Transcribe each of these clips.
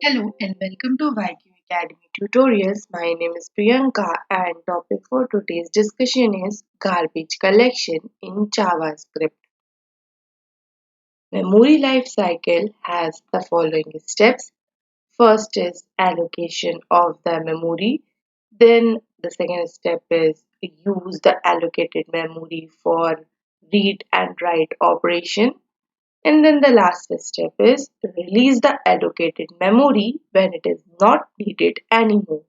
Hello and welcome to YQ Academy Tutorials. My name is Priyanka and topic for today's discussion is garbage collection in JavaScript. Memory life cycle has the following steps. First is allocation of the memory. Then the second step is use the allocated memory for read and write operation. And then the last step is release the allocated memory when it is not needed anymore.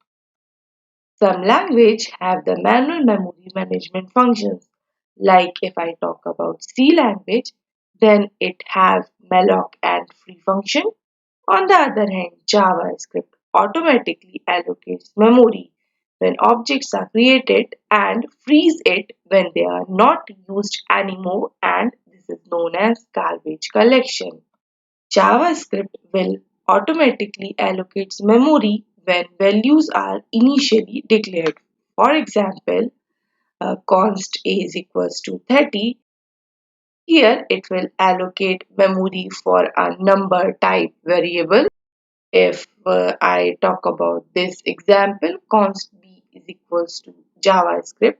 Some language have the manual memory management functions. Like if I talk about C language, then it has malloc and free function. On the other hand, JavaScript automatically allocates memory when objects are created and frees it when they are not used anymore, and this is known as garbage collection. JavaScript will automatically allocate memory when values are initially declared. For example, const a is equals to 30. Here it will allocate memory for a number type variable. If I talk about this example, const b is equals to JavaScript,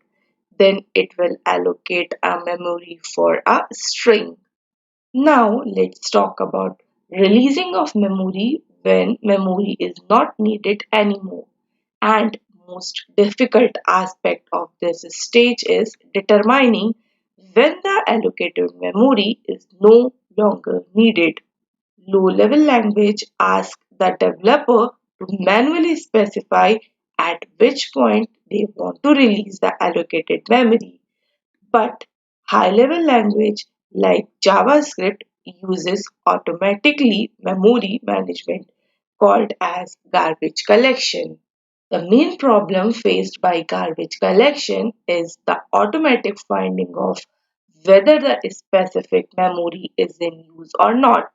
then it will allocate a memory for a string. Now let's talk about releasing of memory when memory is not needed anymore. And most difficult aspect of this stage is determining when the allocated memory is no longer needed. Low-level language asks the developer to manually specify at which point they want to release the allocated memory. But high-level language like JavaScript uses automatically memory management called as garbage collection. The main problem faced by garbage collection is the automatic finding of whether the specific memory is in use or not.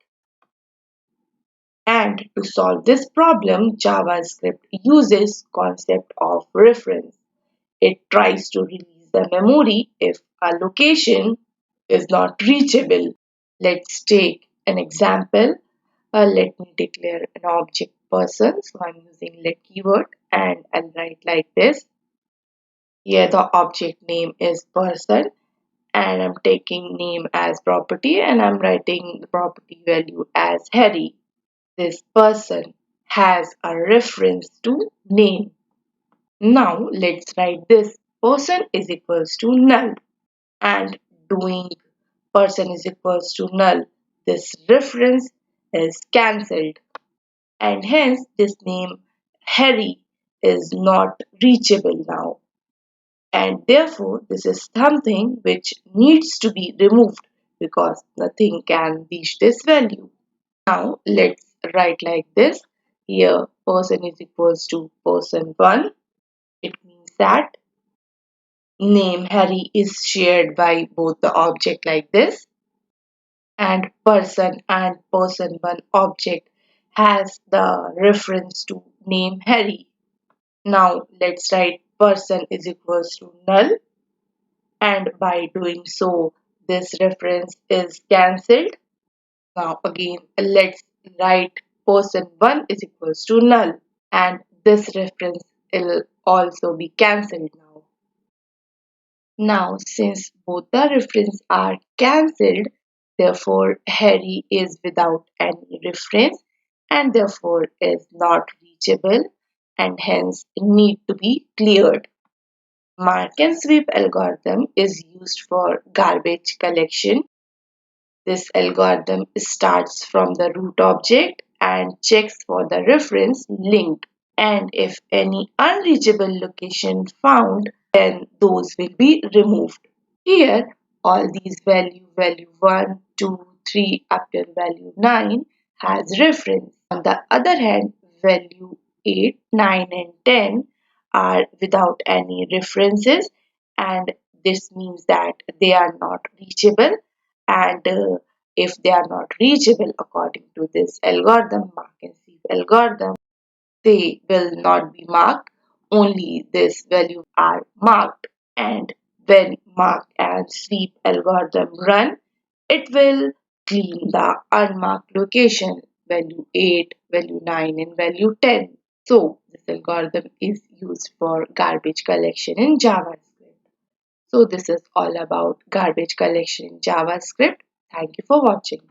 And to solve this problem, JavaScript uses concept of reference. It tries to release the memory if a location is not reachable. Let's take an example. Let me declare an object person. So I'm using let keyword and I'll write like this. Here the object name is person and I'm taking name as property and I'm writing the property value as Harry. This person has a reference to name. Now let's write this person is equals to null and doing person is equals to null. This reference is cancelled and hence this name Harry is not reachable now, and therefore this is something which needs to be removed because nothing can reach this value. Now let's write like this. Here person is equals to person1. It means that name Harry is shared by both the object like this, and person1 object has the reference to name Harry. Now let's write person is equals to null, and by doing so this reference is cancelled. Now again let's write person1 is equals to null, and this reference will also be cancelled now. Now, since both the references are cancelled, therefore Harry is without any reference and therefore is not reachable and hence need to be cleared. Mark and sweep algorithm is used for garbage collection. This algorithm starts from the root object and checks for the reference linked, and if any unreachable location found, then those will be removed. Here, all these value 1, 2, 3 up till value 9 has reference. On the other hand, value 8, 9 and 10 are without any references, and this means that they are not reachable, and if they are not reachable according to this algorithm, mark and sweep algorithm, they will not be marked, only this value are marked, and when mark and sweep algorithm run, it will clean the unmarked location value 8, value 9 and value 10. So this algorithm is used for garbage collection in JavaScript. So this is all about garbage collection in JavaScript. Thank you for watching.